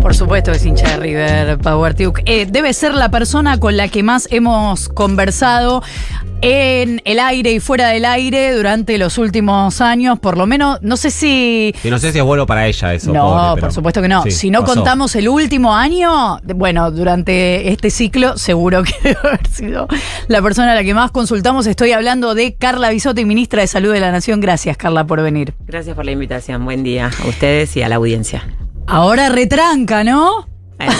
Por supuesto que es hincha de River, Pauertiuk. Debe ser la persona con la que más hemos conversado en el aire y fuera del aire durante los últimos años, por lo menos, no sé si... Y no sé si es bueno para ella eso. No, pobre, pero por supuesto que no. sí, si no pasó. contamos el último año, bueno, durante este ciclo, seguro que debe haber sido la persona a la que más consultamos. Estoy hablando de Carla Bisotti, ministra de Salud de la Nación. Gracias, Carla, por venir. Gracias por la invitación. Buen día a ustedes y a la audiencia. Ahora retranca, ¿no? Bueno,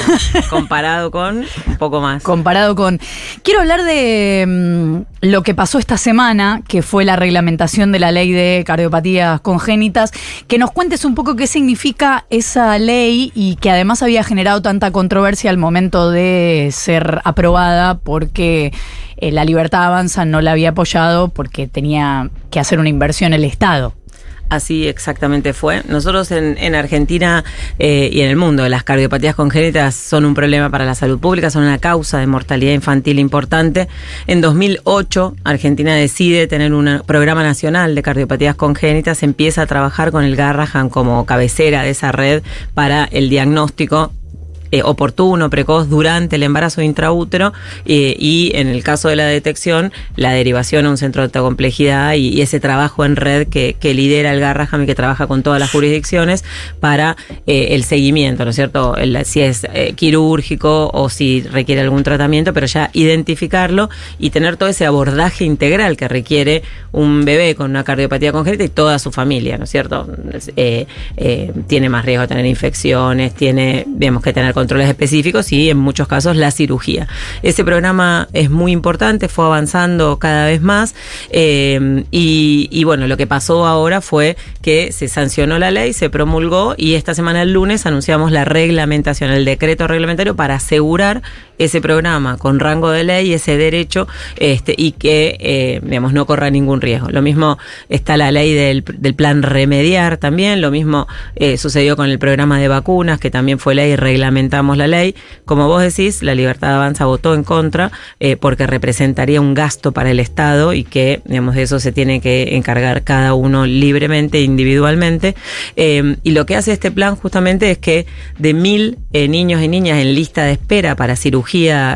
comparado con un poco más. Comparado con... Quiero hablar de lo que pasó esta semana, que fue la reglamentación de la ley de cardiopatías congénitas. Que nos cuentes un poco qué significa esa ley y que además había generado tanta controversia al momento de ser aprobada porque La Libertad Avanza no la había apoyado porque tenía que hacer una inversión el Estado. Así exactamente fue. Nosotros en Argentina y en el mundo, las cardiopatías congénitas son un problema para la salud pública, son una causa de mortalidad infantil importante. En 2008, Argentina decide tener un programa nacional de cardiopatías congénitas, empieza a trabajar con el Garrahan como cabecera de esa red para el diagnóstico oportuno, precoz, durante el embarazo intraútero y en el caso de la detección, la derivación a un centro de alta complejidad y ese trabajo en red que lidera el Garrahan y que trabaja con todas las jurisdicciones para el seguimiento, ¿no es cierto? Si es quirúrgico o si requiere algún tratamiento, pero ya identificarlo y tener todo ese abordaje integral que requiere un bebé con una cardiopatía congénita y toda su familia, ¿no es cierto? Tiene más riesgo de tener infecciones, tenemos que tener controles específicos y en muchos casos la cirugía. Ese programa es muy importante, fue avanzando cada vez más y bueno, lo que pasó ahora fue que se sancionó la ley, se promulgó y esta semana el lunes anunciamos la reglamentación, el decreto reglamentario para asegurar ese programa con rango de ley, ese derecho y que digamos no corra ningún riesgo. Lo mismo está la ley del plan Remediar también, lo mismo sucedió con el programa de vacunas que también fue ley, reglamentamos la ley. Como vos decís, La Libertad Avanza votó en contra porque representaría un gasto para el Estado y que digamos de eso se tiene que encargar cada uno libremente, individualmente y lo que hace este plan justamente es que de 1.000 niños y niñas en lista de espera para cirugía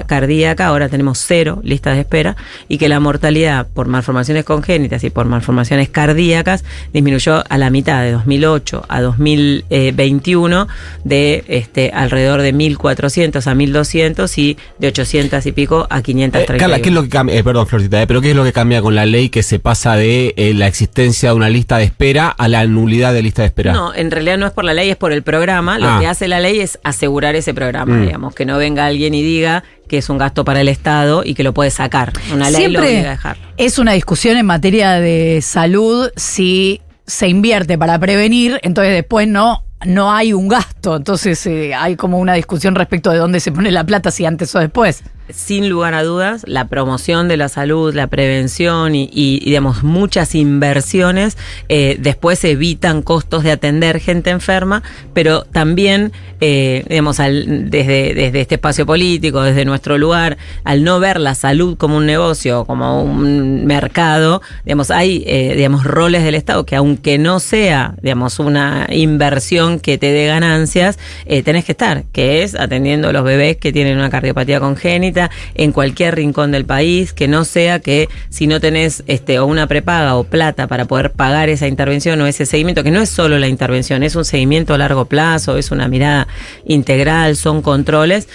cardíaca, ahora tenemos 0 listas de espera y que la mortalidad por malformaciones congénitas y por malformaciones cardíacas disminuyó a la mitad de 2008 a 2021 de alrededor de 1.400 a 1.200 y de 800 y pico a 530. Carla, ¿qué es lo que cambia? Perdón, Florcita, pero ¿qué es lo que cambia con la ley que se pasa de la existencia de una lista de espera a la nulidad de lista de espera? No, en realidad no es por la ley, es por el programa. Lo que hace la ley es asegurar ese programa, digamos, que no venga alguien y diga que es un gasto para el Estado y que lo puede sacar. Una ley lo obliga a dejar. Es una discusión en materia de salud si se invierte para prevenir, entonces después no hay un gasto. Entonces hay como una discusión respecto de dónde se pone la plata, si antes o después. Sin lugar a dudas, la promoción de la salud, la prevención y digamos, muchas inversiones después evitan costos de atender gente enferma, pero también, digamos, desde este espacio político, desde nuestro lugar, al no ver la salud como un negocio, como un mercado, digamos, hay, digamos, roles del Estado que aunque no sea, digamos, una inversión que te dé ganancias, tenés que estar, que es atendiendo a los bebés que tienen una cardiopatía congénita, en cualquier rincón del país, que no sea que si no tenés o una prepaga o plata para poder pagar esa intervención o ese seguimiento, que no es solo la intervención, es un seguimiento a largo plazo, es una mirada integral, son controles,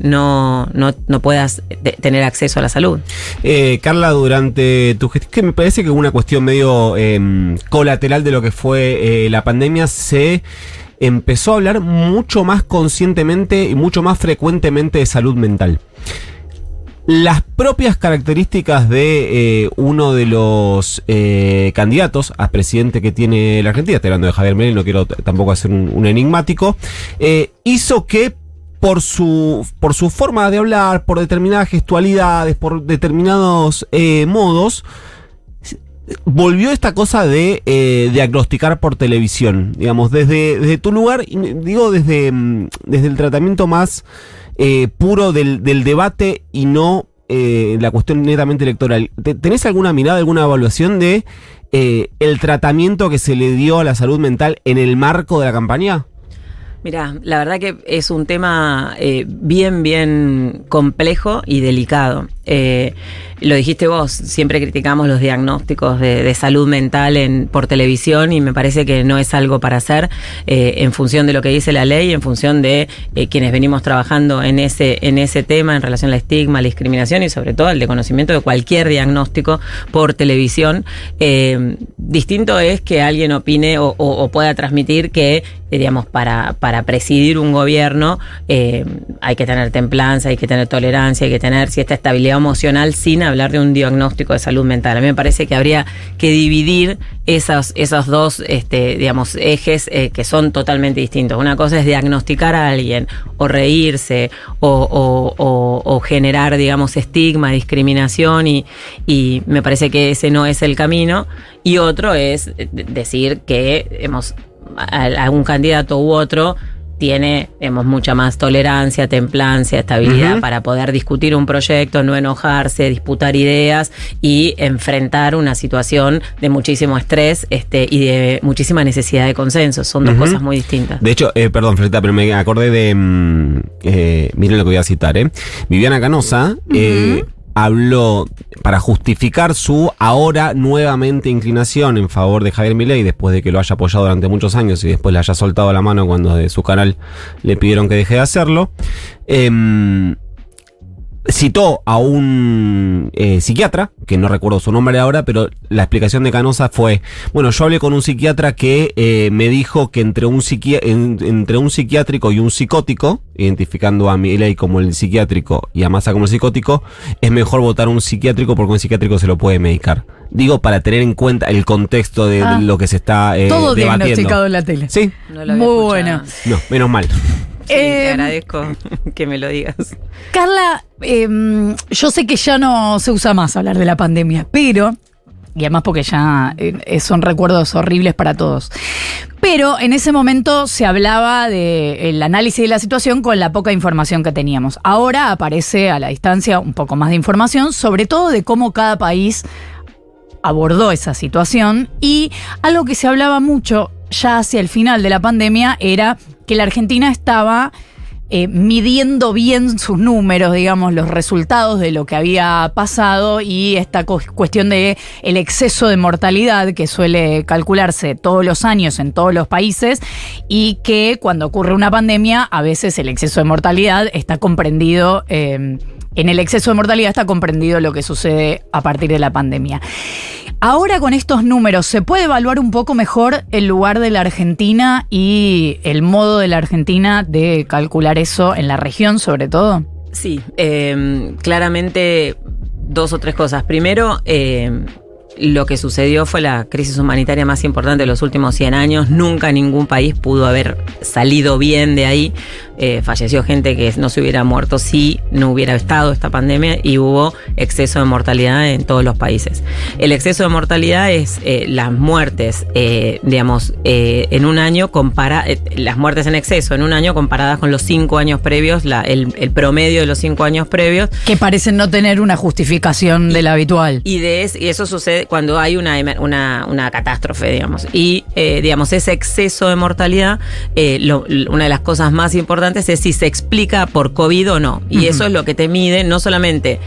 no puedas tener acceso a la salud. Carla, durante tu gestión, que me parece que una cuestión medio colateral de lo que fue la pandemia, se empezó a hablar mucho más conscientemente y mucho más frecuentemente de salud mental. Las propias características de uno de los candidatos a presidente que tiene la Argentina, estoy hablando de Javier Milei, no quiero tampoco hacer un enigmático, hizo que por su forma de hablar, por determinadas gestualidades, por determinados modos, volvió esta cosa de diagnosticar por televisión, digamos, desde tu lugar, digo desde el tratamiento más puro del debate y no la cuestión netamente electoral. ¿Tenés alguna mirada, alguna evaluación de el tratamiento que se le dio a la salud mental en el marco de la campaña? Mirá, la verdad que es un tema bien complejo y delicado. Lo dijiste vos, siempre criticamos los diagnósticos de salud mental por televisión y me parece que no es algo para hacer en función de lo que dice la ley, en función de quienes venimos trabajando en ese tema en relación al estigma, la discriminación y sobre todo al desconocimiento de cualquier diagnóstico por televisión. Distinto es que alguien opine o pueda transmitir que, digamos, para presidir un gobierno hay que tener templanza, hay que tener tolerancia, hay que tener cierta estabilidad emocional sin hablar de un diagnóstico de salud mental. A mí me parece que habría que dividir esos dos digamos, ejes que son totalmente distintos. Una cosa es diagnosticar a alguien o reírse o generar, digamos, estigma, discriminación y me parece que ese no es el camino. Y otro es decir que algún candidato u otro tiene, mucha más tolerancia, templancia, estabilidad para poder discutir un proyecto, no enojarse, disputar ideas y enfrentar una situación de muchísimo estrés y de muchísima necesidad de consenso. Son dos cosas muy distintas. De hecho, perdón, Florita, pero me acordé de... miren lo que voy a citar, Viviana Canosa... habló para justificar su ahora nuevamente inclinación en favor de Javier Milei, después de que lo haya apoyado durante muchos años y después le haya soltado la mano cuando de su canal le pidieron que deje de hacerlo. Citó a un psiquiatra, que no recuerdo su nombre ahora, pero la explicación de Canosa fue: bueno, yo hablé con un psiquiatra que me dijo que entre un psiquiátrico y un psicótico, identificando a Milei como el psiquiátrico y a Massa como el psicótico, es mejor votar un psiquiátrico porque un psiquiátrico se lo puede medicar. Digo, para tener en cuenta el contexto de lo que se está todo debatiendo. Diagnosticado en la tele. Sí. No lo había muy escuchado. bueno. No, menos mal. Sí, te agradezco que me lo digas. Carla, yo sé que ya no se usa más hablar de la pandemia, pero, y además porque ya son recuerdos horribles para todos, pero en ese momento se hablaba del análisis de la situación con la poca información que teníamos. Ahora aparece a la distancia un poco más de información, sobre todo de cómo cada país abordó esa situación, y algo que se hablaba mucho ya hacia el final de la pandemia era que la Argentina estaba midiendo bien sus números, digamos, los resultados de lo que había pasado y esta cuestión de el exceso de mortalidad que suele calcularse todos los años en todos los países y que cuando ocurre una pandemia a veces el exceso de mortalidad está comprendido, en el exceso de mortalidad está comprendido lo que sucede a partir de la pandemia. Ahora con estos números, ¿se puede evaluar un poco mejor el lugar de la Argentina y el modo de la Argentina de calcular eso en la región, sobre todo? Sí, claramente 2 o 3 cosas. Primero, lo que sucedió fue la crisis humanitaria más importante de los últimos 100 años. Nunca ningún país pudo haber salido bien de ahí. Falleció gente que no se hubiera muerto si no hubiera estado esta pandemia y hubo exceso de mortalidad en todos los países. El exceso de mortalidad es las muertes, en un año las muertes en exceso en un año comparadas con los 5 años previos, el promedio de los 5 años previos. Que parecen no tener una justificación de la habitual. Y eso sucede cuando hay una catástrofe, digamos. Y, ese exceso de mortalidad, una de las cosas más importantes es si se explica por COVID o no. Y eso es lo que te mide, no solamente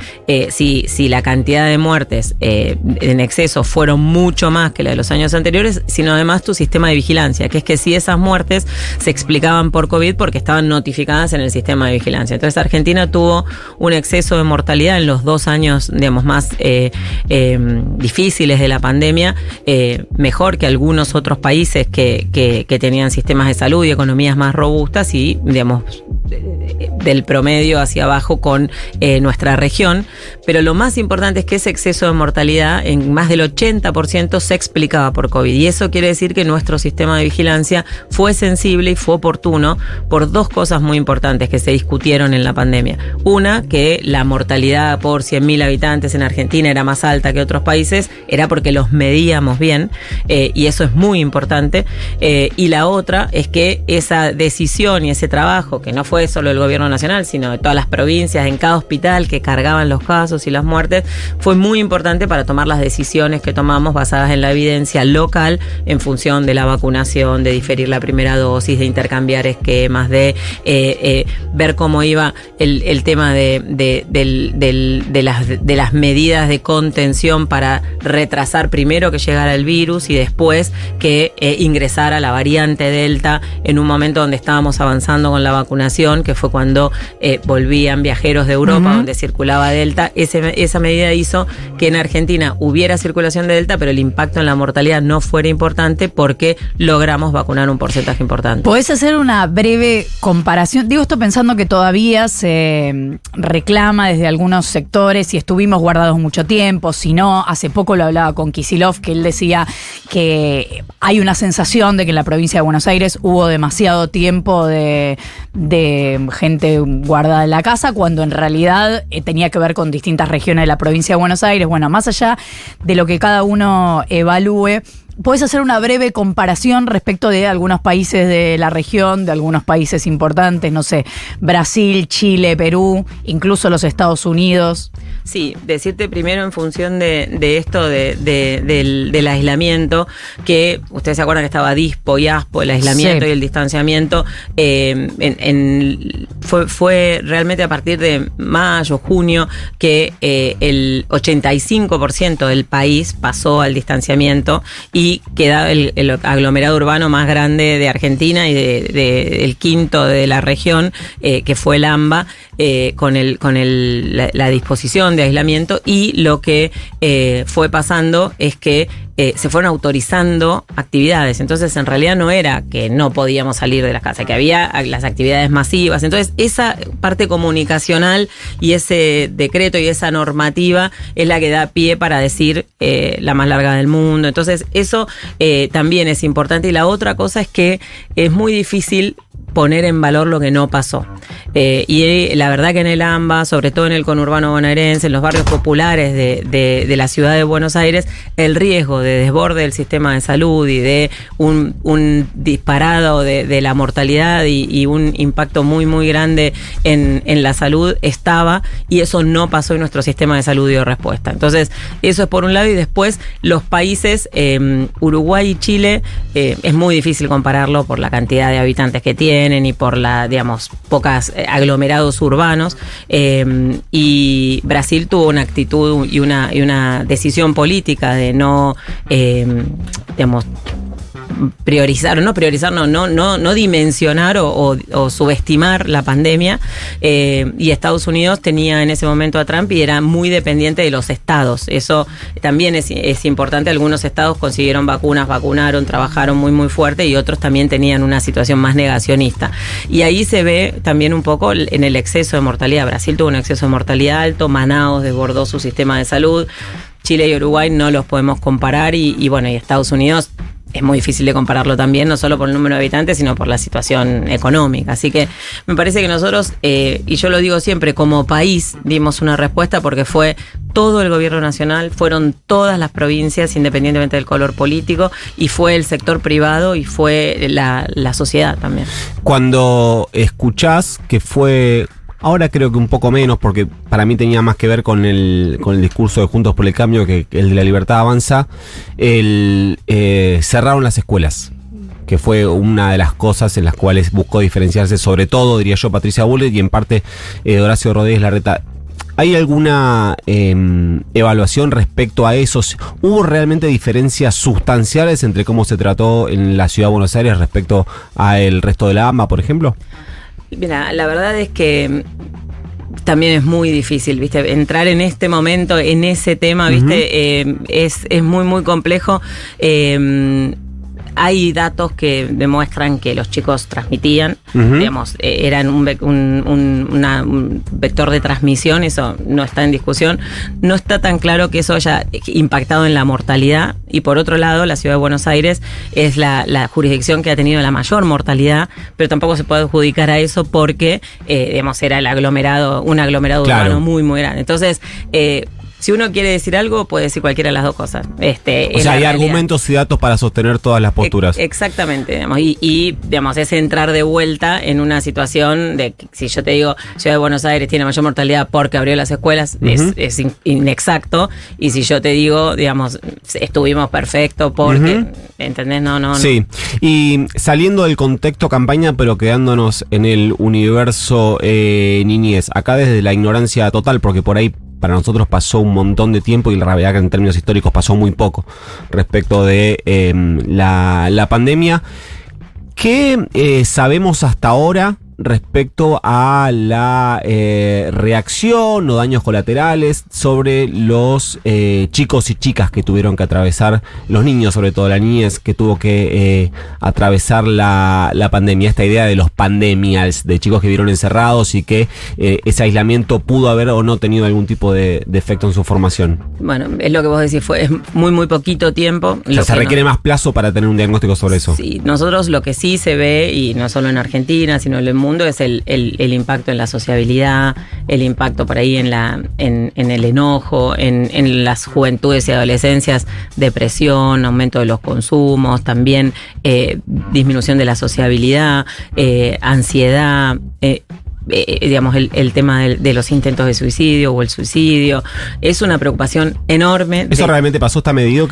si la cantidad de muertes en exceso fueron mucho más que la de los años anteriores, sino además tu sistema de vigilancia, que es que si esas muertes se explicaban por COVID porque estaban notificadas en el sistema de vigilancia. Entonces Argentina tuvo un exceso de mortalidad en los 2 años, más difíciles de la pandemia, mejor que algunos otros países que tenían sistemas de salud y economías más robustas y, del promedio hacia abajo con nuestra región. Pero lo más importante es que ese exceso de mortalidad en más del 80% se explicaba por COVID. Y eso quiere decir que nuestro sistema de vigilancia fue sensible y fue oportuno por 2 cosas muy importantes que se discutieron en la pandemia. Una, que la mortalidad por 100.000 habitantes en Argentina era más alta que otros países, era porque los medíamos bien, y eso es muy importante. Y la otra es que esa decisión y ese trabajo, que no fue fue solo el gobierno nacional, sino de todas las provincias, en cada hospital que cargaban los casos y las muertes, fue muy importante para tomar las decisiones que tomamos basadas en la evidencia local en función de la vacunación, de diferir la primera dosis, de intercambiar esquemas, de ver cómo iba el tema de las medidas de contención para retrasar primero que llegara el virus y después que ingresara la variante Delta en un momento donde estábamos avanzando con la vacunación, que fue cuando volvían viajeros de Europa, donde circulaba Delta. Esa medida hizo que en Argentina hubiera circulación de Delta, pero el impacto en la mortalidad no fuera importante porque logramos vacunar un porcentaje importante. ¿Podés hacer una breve comparación? Digo esto pensando que todavía se reclama desde algunos sectores y estuvimos guardados mucho tiempo. Si no, hace poco lo hablaba con Kicillof, que él decía que hay una sensación de que en la provincia de Buenos Aires hubo demasiado tiempo de gente guardada en la casa, cuando en realidad tenía que ver con distintas regiones de la provincia de Buenos Aires. Bueno, más allá de lo que cada uno evalúe, ¿puedes hacer una breve comparación respecto de algunos países de la región, de algunos países importantes, no sé, Brasil, Chile, Perú, incluso los Estados Unidos? Sí, decirte primero en función de esto del aislamiento, que ustedes se acuerdan que estaba DISPO y ASPO, el aislamiento y el distanciamiento, fue realmente a partir de mayo, junio, que el 85% del país pasó al distanciamiento y queda el aglomerado urbano más grande de Argentina y el quinto de la región, que fue el AMBA, con la disposición de aislamiento, y lo que fue pasando es que se fueron autorizando actividades. Entonces, en realidad no era que no podíamos salir de las casas, que había las actividades masivas. Entonces, esa parte comunicacional y ese decreto y esa normativa es la que da pie para decir la más larga del mundo. Entonces, eso también es importante. Y la otra cosa es que es muy difícil poner en valor lo que no pasó. Y la verdad que en el AMBA, sobre todo en el conurbano bonaerense, en los barrios populares de la ciudad de Buenos Aires, el riesgo de desborde del sistema de salud y de un disparado de la mortalidad y un impacto muy, muy grande en la salud estaba, y eso no pasó en nuestro sistema de salud dio respuesta. Entonces, eso es por un lado, y después los países, Uruguay y Chile, es muy difícil compararlo por la cantidad de habitantes que tienen y por pocas aglomerados urbanos, y Brasil tuvo una actitud y una decisión política de no dimensionar o subestimar la pandemia, y Estados Unidos tenía en ese momento a Trump y era muy dependiente de los estados. Eso también es importante. Algunos estados consiguieron vacunas, vacunaron, trabajaron muy muy fuerte, y otros también tenían una situación más negacionista. Y ahí se ve también un poco en el exceso de mortalidad. Brasil tuvo un exceso de mortalidad alto, Manaus desbordó su sistema de salud, Chile y Uruguay no los podemos comparar, y bueno, y Estados Unidos es muy difícil de compararlo también, no solo por el número de habitantes, sino por la situación económica. Así que me parece que nosotros, y yo lo digo siempre, como país dimos una respuesta, porque fue todo el gobierno nacional, fueron todas las provincias, independientemente del color político, y fue el sector privado y fue la sociedad también. Cuando escuchás que fue... Ahora creo que un poco menos, porque para mí tenía más que ver con el discurso de Juntos por el Cambio que el de La Libertad Avanza. Cerraron las escuelas, que fue una de las cosas en las cuales buscó diferenciarse, sobre todo, diría yo, Patricia Bullrich, y en parte Horacio Rodríguez Larreta. ¿Hay alguna evaluación respecto a eso? ¿Hubo realmente diferencias sustanciales entre cómo se trató en la ciudad de Buenos Aires respecto al resto de la AMBA, por ejemplo? Mira, la verdad es que también es muy difícil, ¿viste? Entrar en este momento, en ese tema, ¿viste? Es muy, muy complejo. Hay datos que demuestran que los chicos transmitían, digamos, eran un vector de transmisión, eso no está en discusión. No está tan claro que eso haya impactado en la mortalidad, y por otro lado, la ciudad de Buenos Aires es la jurisdicción que ha tenido la mayor mortalidad, pero tampoco se puede adjudicar a eso porque, digamos, era un aglomerado claro, urbano muy, muy grande. Entonces, si uno quiere decir algo, puede decir cualquiera de las dos cosas. O sea, hay argumentos y datos para sostener todas las posturas. Exactamente, digamos, y digamos, es entrar de vuelta en una situación de que si yo te digo, Ciudad de Buenos Aires tiene mayor mortalidad porque abrió las escuelas, es inexacto, y si yo te digo, digamos, estuvimos perfecto porque, ¿entendés? No. Sí, y saliendo del contexto campaña, pero quedándonos en el universo niñez, acá desde la ignorancia total, porque por ahí para nosotros pasó un montón de tiempo y la realidad que en términos históricos pasó muy poco respecto de la pandemia. ¿Qué sabemos hasta ahora respecto a la reacción o daños colaterales sobre los chicos y chicas que tuvieron que atravesar, los niños sobre todo, la niñez que tuvo que atravesar la pandemia? Esta idea de los pandemials, de chicos que vivieron encerrados y que ese aislamiento pudo haber o no tenido algún tipo de efecto en su formación. Bueno, es lo que vos decís, es muy poquito tiempo. O sea, se requiere más plazo para tener un diagnóstico sobre eso. Sí, nosotros lo que sí se ve, y no solo en Argentina, sino en el mundo, es el impacto en la sociabilidad, el impacto por ahí en el enojo, en las juventudes y adolescencias, depresión, aumento de los consumos, también disminución de la sociabilidad, ansiedad, digamos, el tema de los intentos de suicidio o el suicidio. Es una preocupación enorme. ¿Eso realmente pasó? ¿Está medido?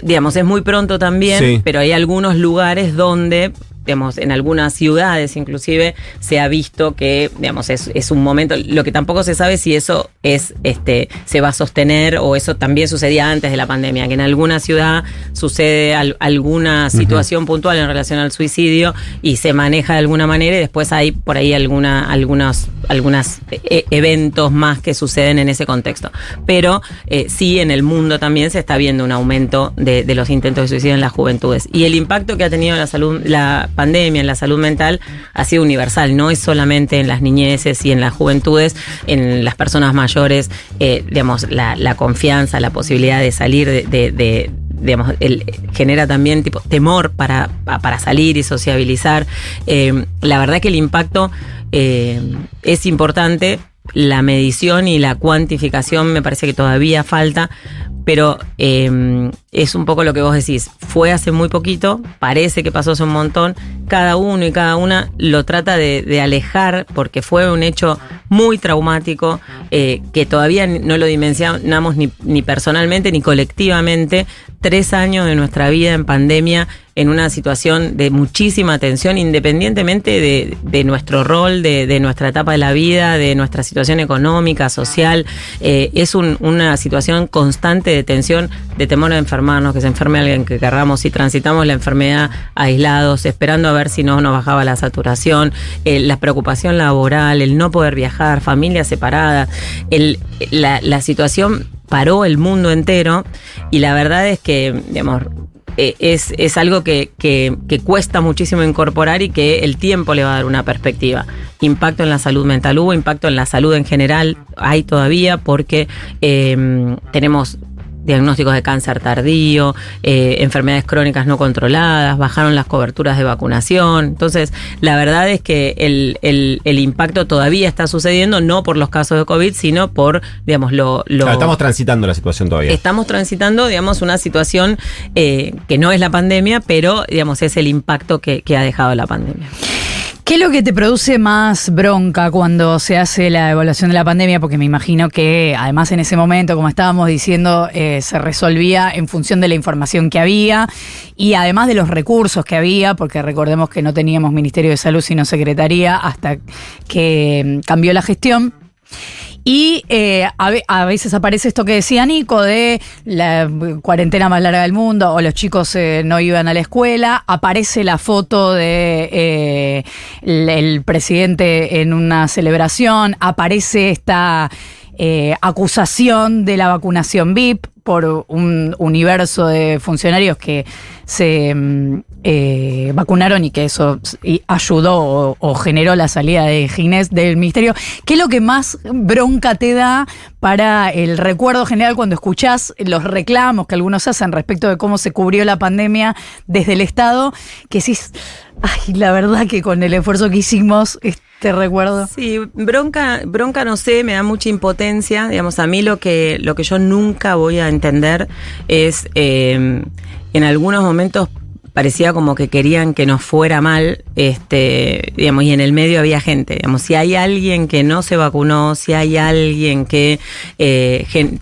Digamos, es muy pronto también, sí. Pero hay algunos lugares donde, digamos, en algunas ciudades inclusive se ha visto que, digamos, es un momento. Lo que tampoco se sabe si eso se va a sostener o eso también sucedía antes de la pandemia, que en alguna ciudad sucede alguna situación puntual en relación al suicidio y se maneja de alguna manera, y después hay por ahí algunos eventos más que suceden en ese contexto. Pero sí, en el mundo también se está viendo un aumento de los intentos de suicidio en las juventudes. Y el impacto que ha tenido la pandemia en la salud mental ha sido universal, no es solamente en las niñeces y en las juventudes, en las personas mayores, digamos, la confianza, la posibilidad de salir digamos, genera también tipo temor para salir y sociabilizar. La verdad que el impacto es importante. La medición y la cuantificación me parece que todavía falta, pero es un poco lo que vos decís. Fue hace muy poquito, parece que pasó hace un montón. Cada uno y cada una lo trata de alejar porque fue un hecho muy traumático que todavía no lo dimensionamos ni personalmente ni colectivamente. 3 años de nuestra vida en pandemia, en una situación de muchísima tensión, independientemente de nuestro rol, de nuestra etapa de la vida, de nuestra situación económica, social. Es una situación constante de tensión, de temor a enfermarnos, que se enferme alguien que querramos, y transitamos la enfermedad aislados, esperando a ver si no nos bajaba la saturación, la preocupación laboral, el no poder viajar, familias separadas, la situación paró el mundo entero, y la verdad es que, digamos, es algo que cuesta muchísimo incorporar y que el tiempo le va a dar una perspectiva. Impacto en la salud mental hubo, impacto en la salud en general hay todavía, porque tenemos diagnósticos de cáncer tardío, enfermedades crónicas no controladas, bajaron las coberturas de vacunación. Entonces, la verdad es que el impacto todavía está sucediendo, no por los casos de COVID, sino por, digamos, Claro, estamos transitando la situación todavía. Estamos transitando, digamos, una situación que no es la pandemia, pero, digamos, es el impacto que ha dejado la pandemia. ¿Qué es lo que te produce más bronca cuando se hace la evaluación de la pandemia? Porque me imagino que, además, en ese momento, como estábamos diciendo, se resolvía en función de la información que había y además de los recursos que había, porque recordemos que no teníamos Ministerio de Salud sino Secretaría hasta que cambió la gestión. Y a veces aparece esto que decía Nico, de la cuarentena más larga del mundo, o los chicos no iban a la escuela. Aparece la foto de el presidente en una celebración. Aparece esta acusación de la vacunación VIP por un universo de funcionarios que se vacunaron y que eso ayudó o generó la salida de Ginés del ministerio. ¿Qué es lo que más bronca te da para el recuerdo general cuando escuchás los reclamos que algunos hacen respecto de cómo se cubrió la pandemia desde el Estado? Que decís, ay, la verdad que con el esfuerzo que hicimos Te recuerdo. Sí, bronca no sé, me da mucha impotencia. Digamos, a mí lo que yo nunca voy a entender es, en algunos momentos parecía como que querían que nos fuera mal, digamos, y en el medio había gente. Digamos, si hay alguien que no se vacunó, si hay alguien que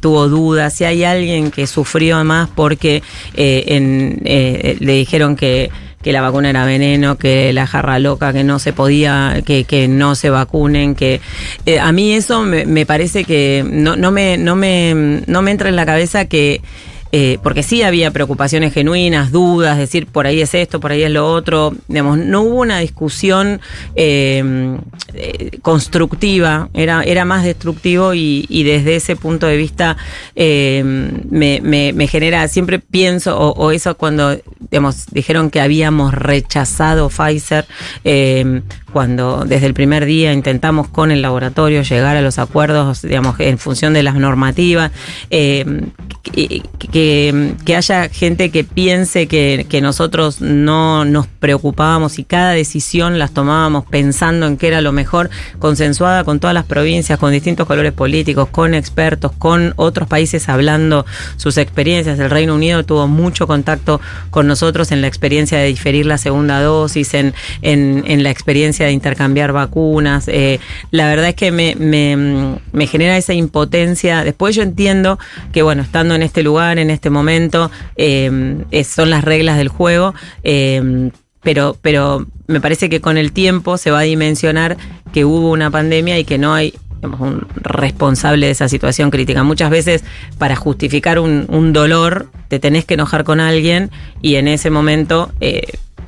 tuvo dudas, si hay alguien que sufrió más porque le dijeron que la vacuna era veneno, que la jarra loca, que no se podía, que no se vacunen, que a mí eso me parece que no me entra en la cabeza que porque sí había preocupaciones genuinas, dudas, decir por ahí es esto, por ahí es lo otro, digamos, no hubo una discusión constructiva, era más destructivo y desde ese punto de vista me genera, siempre pienso, o eso cuando, digamos, dijeron que habíamos rechazado Pfizer, cuando desde el primer día intentamos con el laboratorio llegar a los acuerdos, digamos, en función de las normativas, que haya gente que piense que nosotros no nos preocupábamos y cada decisión las tomábamos pensando en qué era lo mejor, consensuada con todas las provincias, con distintos colores políticos, con expertos, con otros países hablando sus experiencias. El Reino Unido tuvo mucho contacto con nosotros en la experiencia de diferir la segunda dosis, en la experiencia de intercambiar vacunas. La verdad es que me genera esa impotencia. Después yo entiendo que, bueno, estando en este lugar, en este momento, son las reglas del juego, pero me parece que con el tiempo se va a dimensionar que hubo una pandemia y que no hay, digamos, un responsable de esa situación crítica. Muchas veces para justificar un dolor te tenés que enojar con alguien y en ese momento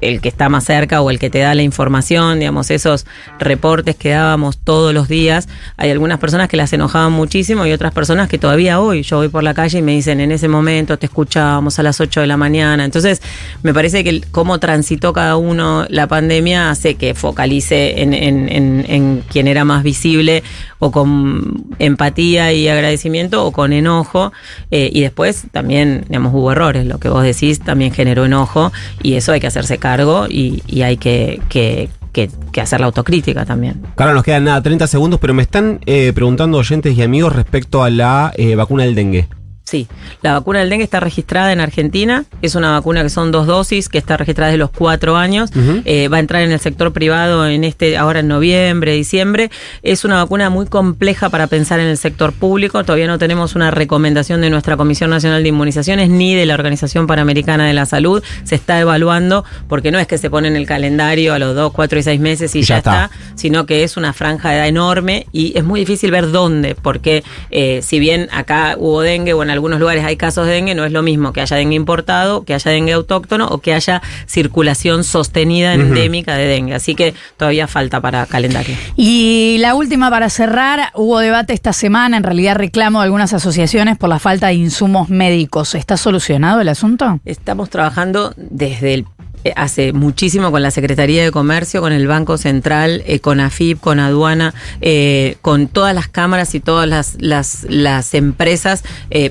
el que está más cerca o el que te da la información, digamos, esos reportes que dábamos todos los días, hay algunas personas que las enojaban muchísimo y otras personas que todavía hoy, yo voy por la calle y me dicen, en ese momento te escuchábamos a las 8 de la mañana. Entonces, me parece que cómo transitó cada uno la pandemia hace que focalice en quien era más visible, o con empatía y agradecimiento o con enojo, y después también, digamos, hubo errores, lo que vos decís también generó enojo y eso hay que hacerse cargo y hay que hacer la autocrítica también. Claro, nos quedan 30 segundos, pero me están preguntando oyentes y amigos respecto a la vacuna del dengue. Sí, la vacuna del dengue está registrada en Argentina, es una vacuna que son 2 dosis, que está registrada desde los 4 años, va a entrar en el sector privado ahora en noviembre, diciembre. Es una vacuna muy compleja para pensar en el sector público, todavía no tenemos una recomendación de nuestra Comisión Nacional de Inmunizaciones ni de la Organización Panamericana de la Salud, se está evaluando, porque no es que se pone en el calendario a los 2, 4 y 6 meses y ya está, sino que es una franja de edad enorme y es muy difícil ver dónde, porque si bien acá hubo dengue, o en algunos lugares hay casos de dengue, no es lo mismo que haya dengue importado, que haya dengue autóctono o que haya circulación sostenida endémica de dengue. Así que todavía falta para calendario. Y la última para cerrar, hubo debate esta semana, en realidad reclamo de algunas asociaciones por la falta de insumos médicos. ¿Está solucionado el asunto? Estamos trabajando desde hace muchísimo con la Secretaría de Comercio, con el Banco Central, con AFIP, con Aduana, con todas las cámaras y todas las empresas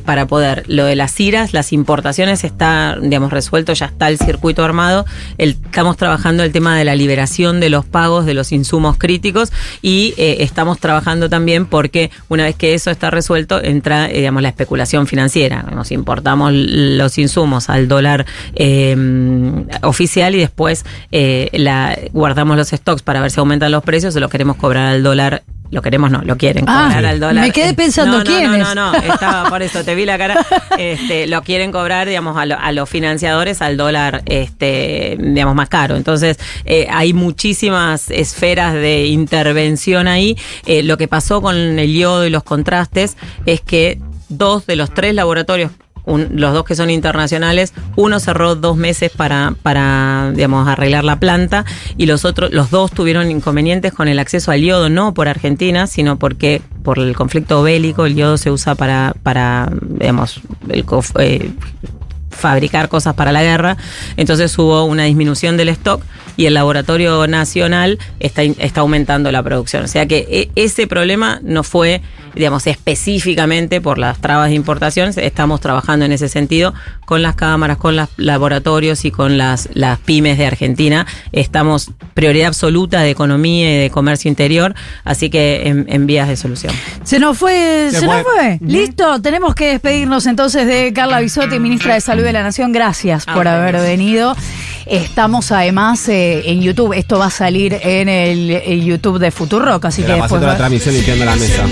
para poder, lo de las IRAs, las importaciones está, digamos, resuelto, ya está el circuito armado, estamos trabajando el tema de la liberación de los pagos de los insumos críticos y estamos trabajando también porque una vez que eso está resuelto entra, digamos, la especulación financiera. Nos importamos los insumos al dólar oficial y después guardamos los stocks para ver si aumentan los precios o lo queremos cobrar al dólar. Lo queremos, no, lo quieren cobrar al dólar. Me quedé pensando quiénes. No, estaba por eso, te vi la cara. Lo quieren cobrar, digamos, a los financiadores al dólar, digamos, más caro. Entonces, hay muchísimas esferas de intervención ahí. Lo que pasó con el yodo y los contrastes es que 2 de los 3 laboratorios, los 2 que son internacionales, uno cerró 2 meses para digamos, arreglar la planta y los 2 tuvieron inconvenientes con el acceso al yodo, no por Argentina, sino porque por el conflicto bélico el yodo se usa para digamos, fabricar cosas para la guerra. Entonces hubo una disminución del stock y el laboratorio nacional está aumentando la producción. O sea que ese problema no fue, digamos, específicamente por las trabas de importación. Estamos trabajando en ese sentido con las cámaras, con los laboratorios y con las pymes de Argentina. Estamos prioridad absoluta de economía y de comercio interior, así que en vías de solución. Se nos fue. Listo, tenemos que despedirnos entonces de Carla Bisotti, ministra de Salud de la Nación. Gracias por haber venido. Estamos además en YouTube. Esto va a salir en el YouTube de Futurock, así que después la transmisión limpiando la mesa.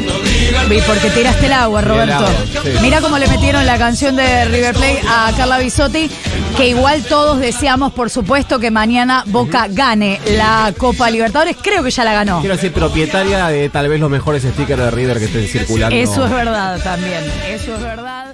Y porque tiraste el agua, Roberto. Sí. Mira cómo le metieron la canción de River Plate a Carla Bisotti, que igual todos deseamos, por supuesto, que mañana Boca gane la Copa Libertadores. Creo que ya la ganó. Quiero decir, propietaria de tal vez los mejores stickers de River que estén circulando. Eso es verdad también. Eso es verdad.